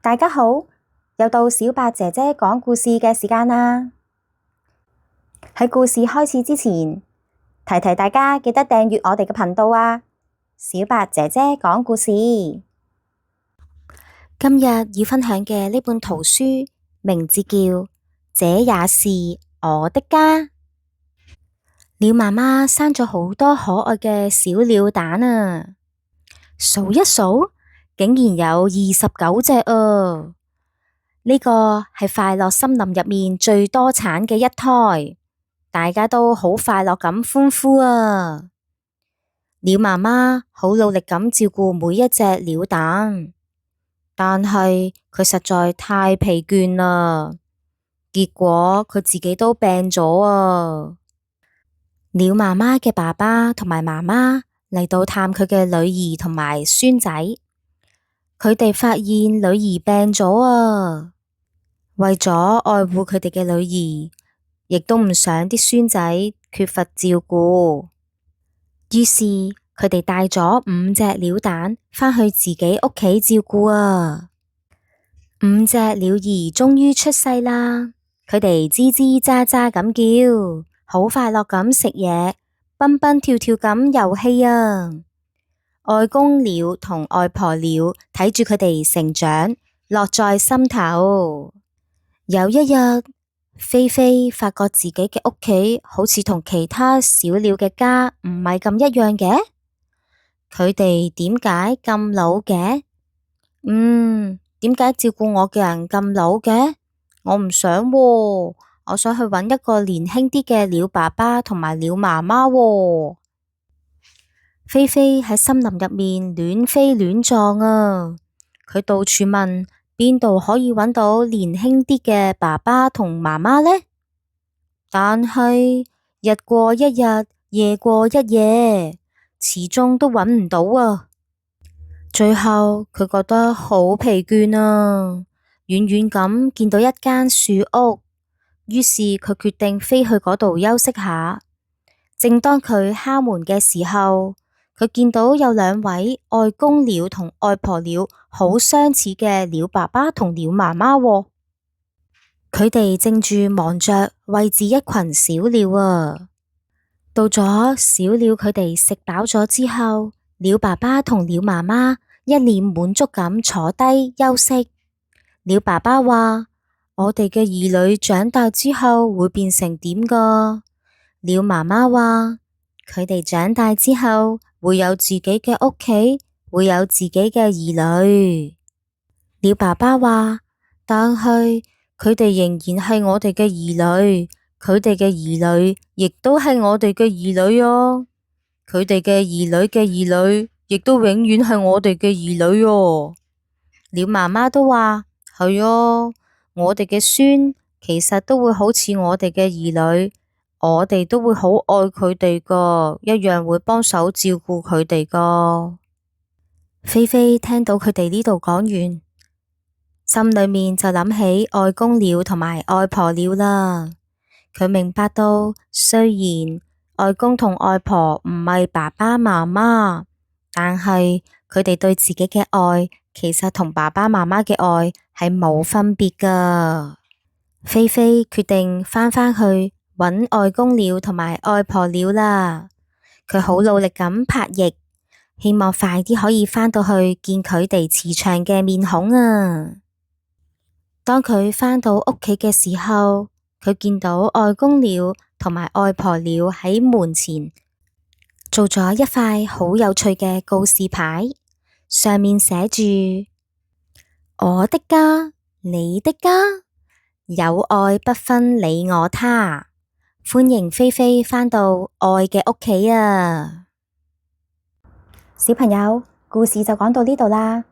大家好，又到小白姐姐講故事嘅時間啦！喺故事開始之前，提提大家記得訂閱我哋嘅頻道啊！小白姐姐講故事，今日要分享嘅呢本圖書名字叫《這也是我的家》。鳥媽媽生咗好多可愛嘅小鳥蛋啊！數一數，竟然有29隻啊！呢個係快樂森林入面最多產嘅一胎，大家都好快樂咁歡呼啊！鳥媽媽好努力咁照顧每一隻鳥蛋，但係佢實在太疲倦啦，結果佢自己都病咗啊！鳥媽媽嘅爸爸同埋媽媽嚟到探佢嘅女兒同埋孫仔，佢哋發現女兒病咗啊！為咗愛護佢哋嘅女兒，亦都唔想啲孫仔缺乏照顧，於是佢哋帶咗5隻鳥蛋返去自己屋企照顧啊。5隻鳥兒終於出世啦，佢哋吱吱喳喳咁叫，好快樂咁食嘢，蹦蹦跳跳咁遊戲啊。外公鳥同外婆鳥睇住佢哋成長，樂在心頭。有一日，菲菲發覺自己嘅屋企好似同其他小鳥嘅家唔係咁一樣嘅，佢哋點解咁老嘅？點解照顧我嘅人咁老嘅？我唔想喎，我想去揾一個年輕啲嘅鳥爸爸同埋鳥媽媽喎。菲菲喺森林入面亂飛亂撞啊，佢到處問，邊度可以揾到年輕啲嘅爸爸同媽媽呢？但係日過一日，夜過一夜，始終都揾唔到啊！最後佢覺得好疲倦啊，遠遠咁見到一間樹屋，於是佢決定飛去嗰度休息下。正當佢敲門嘅時候，佢見到有2位外公鳥同外婆鳥好相似嘅鳥爸爸同鳥媽媽喎，佢哋正住忙着餵飼一群小鳥啊。到咗小鳥佢哋食飽咗之後，鳥爸爸同鳥媽媽一臉滿足咁坐低休息。鳥爸爸話：我哋嘅兒女長大之後會變成點㗎？鳥媽媽話：佢哋長大之後會有自己嘅屋企，會有自己嘅兒女。鳥爸爸話：但係佢哋仍然係我哋嘅兒女，佢哋嘅兒女亦都係我哋嘅兒女哦。佢哋嘅兒女嘅兒女亦都永遠係我哋嘅兒女哦。鳥媽媽都話：係哦，我哋嘅孫其實都會好似我哋嘅兒女。我哋都會好愛佢哋㗎，一樣會幫手照顧佢哋㗎。菲菲聽到佢哋呢度講完，心裏面就諗起外公鳥同埋外婆鳥啦。佢明白到，雖然外公同外婆唔係爸爸媽媽，但係佢哋對自己嘅愛，其實同爸爸媽媽嘅愛係冇分別㗎。菲菲決定返去揾外公鳥同埋外婆鳥啦，佢好努力咁拍翼，希望快啲可以返到去見佢哋慈祥嘅面孔啊！當佢返到屋企嘅時候，佢見到外公鳥同埋外婆鳥喺門前做咗一塊好有趣嘅告示牌，上面寫住：我的家，你的家，有愛不分你我他。歡迎菲菲返到愛嘅屋企啊！小朋友，故事就講到呢度啦。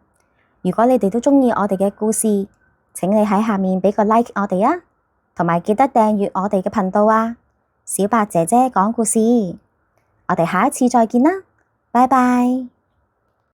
如果你哋都鍾意我哋嘅故事，請你喺下面畀個 like 我哋啊，同埋記得訂閱我哋嘅頻道啊！小白姐姐講故事，我哋下一次再見啦，拜拜。